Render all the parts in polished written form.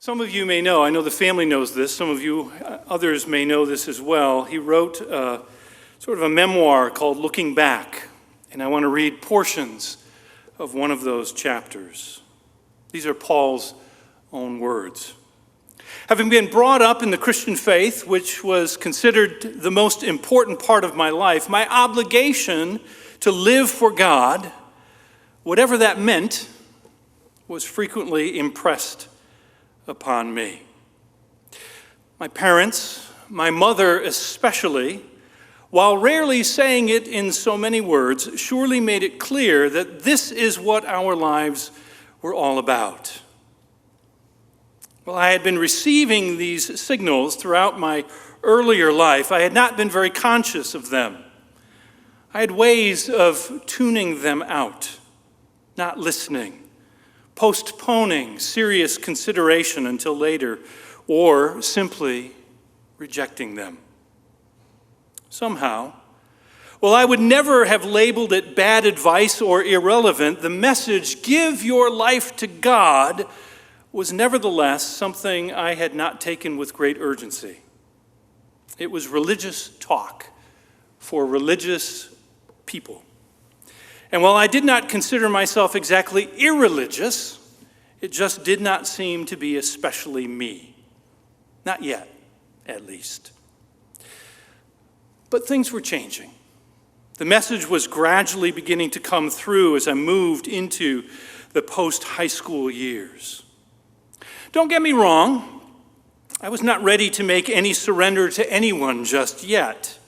Some of you may know, I know the family knows this, some of you, others may know this as well. He wrote sort of a memoir called Looking Back, and I want to read portions of one of those chapters. These are Paul's own words. Having been brought up in the Christian faith, which was considered the most important part of my life, my obligation to live for God, whatever that meant, was frequently impressed upon me. My parents, my mother especially, while rarely saying it in so many words, surely made it clear that this is what our lives were all about. Well, I had been receiving these signals throughout my earlier life. I had not been very conscious of them. I had ways of tuning them out, not listening, postponing serious consideration until later, or simply rejecting them. Somehow, while I would never have labeled it bad advice or irrelevant, the message, "Give your life to God," was nevertheless something I had not taken with great urgency. It was religious talk for religious people. And while I did not consider myself exactly irreligious, it just did not seem to be especially me. Not yet, at least. But things were changing. The message was gradually beginning to come through as I moved into the post-high school years. Don't get me wrong, I was not ready to make any surrender to anyone just yet.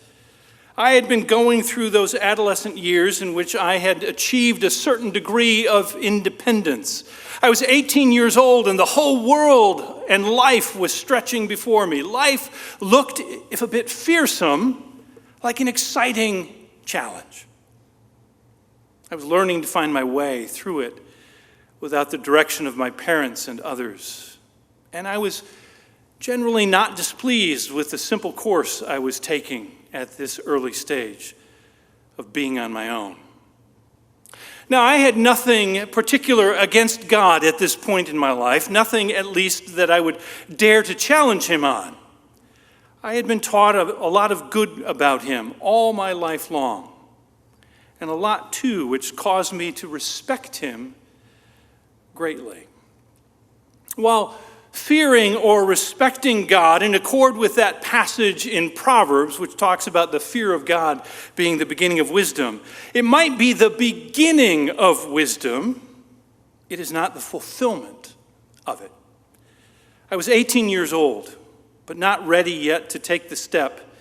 I had been going through those adolescent years in which I had achieved a certain degree of independence. I was 18 years old and the whole world and life was stretching before me. Life looked, if a bit fearsome, like an exciting challenge. I was learning to find my way through it without the direction of my parents and others. And I was generally not displeased with the simple course I was taking at this early stage of being on my own. Now, I had nothing particular against God at this point in my life, nothing at least that I would dare to challenge him on. I had been taught a lot of good about him all my life long, and a lot, too, which caused me to respect him greatly. While fearing or respecting God in accord with that passage in Proverbs, which talks about the fear of God being the beginning of wisdom, it might be the beginning of wisdom. It is not the fulfillment of it. I was 18 years old, but not ready yet to take the step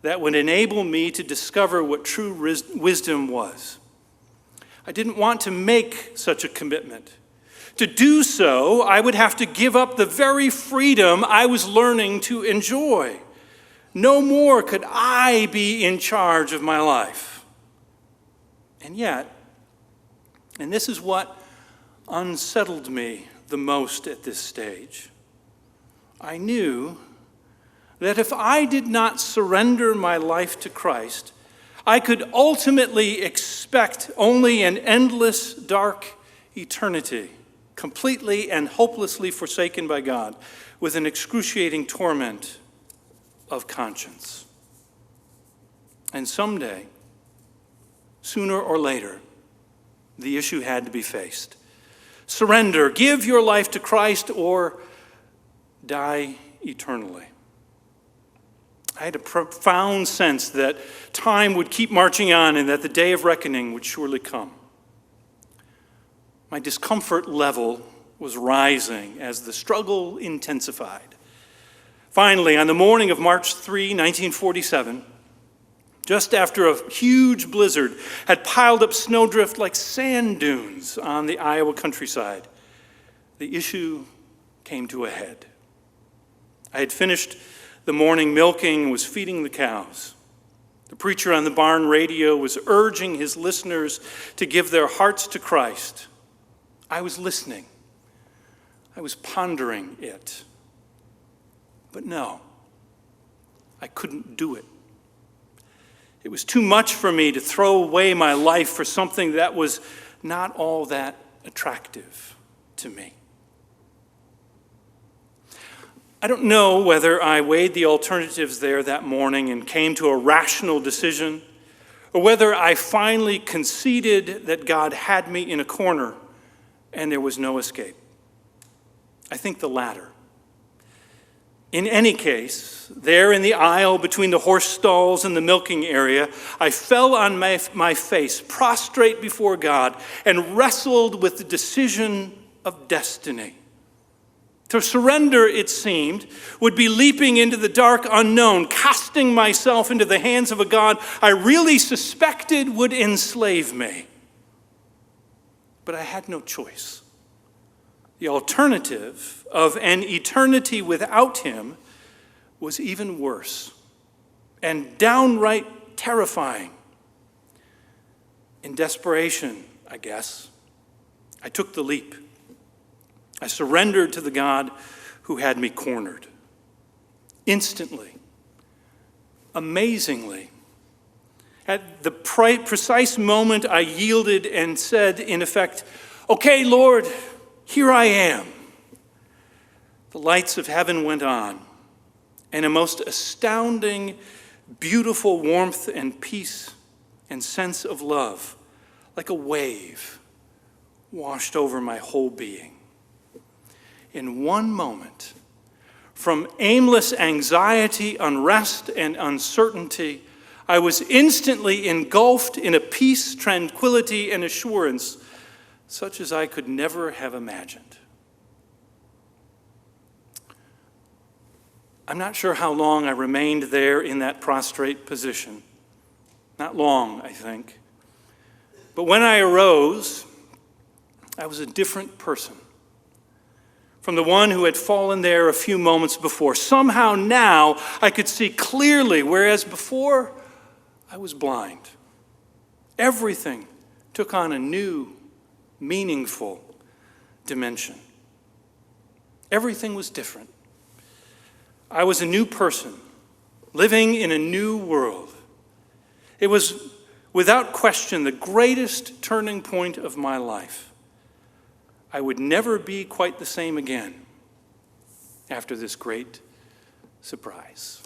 that would enable me to discover what true wisdom was. I didn't want to make such a commitment. To do so, I would have to give up the very freedom I was learning to enjoy. No more could I be in charge of my life. And yet, and this is what unsettled me the most at this stage, I knew that if I did not surrender my life to Christ, I could ultimately expect only an endless, dark eternity, completely and hopelessly forsaken by God, with an excruciating torment of conscience. And someday, sooner or later, the issue had to be faced. Surrender, give your life to Christ, or die eternally. I had a profound sense that time would keep marching on and that the day of reckoning would surely come. My discomfort level was rising as the struggle intensified. Finally, on the morning of March 3, 1947, just after a huge blizzard had piled up snowdrift like sand dunes on the Iowa countryside, the issue came to a head. I had finished the morning milking and was feeding the cows. The preacher on the barn radio was urging his listeners to give their hearts to Christ. I was listening. I was pondering it. But no, I couldn't do it. It was too much for me to throw away my life for something that was not all that attractive to me. I don't know whether I weighed the alternatives there that morning and came to a rational decision, or whether I finally conceded that God had me in a corner and there was no escape. I think the latter. In any case, there in the aisle between the horse stalls and the milking area, I fell on my face, prostrate before God, and wrestled with the decision of destiny. To surrender, it seemed, would be leaping into the dark unknown, casting myself into the hands of a God I really suspected would enslave me. But I had no choice. The alternative of an eternity without him was even worse and downright terrifying. In desperation, I guess, I took the leap. I surrendered to the God who had me cornered. Instantly, amazingly, at the precise moment I yielded and said, in effect, "Okay, Lord, here I am." The lights of heaven went on, and a most astounding, beautiful warmth and peace and sense of love, like a wave, washed over my whole being. In one moment, from aimless anxiety, unrest, and uncertainty, I was instantly engulfed in a peace, tranquility, and assurance such as I could never have imagined. I'm not sure how long I remained there in that prostrate position. Not long, I think. But when I arose, I was a different person from the one who had fallen there a few moments before. Somehow now I could see clearly, whereas before I was blind. Everything took on a new, meaningful dimension. Everything was different. I was a new person, living in a new world. It was, without question, the greatest turning point of my life. I would never be quite the same again after this great surprise.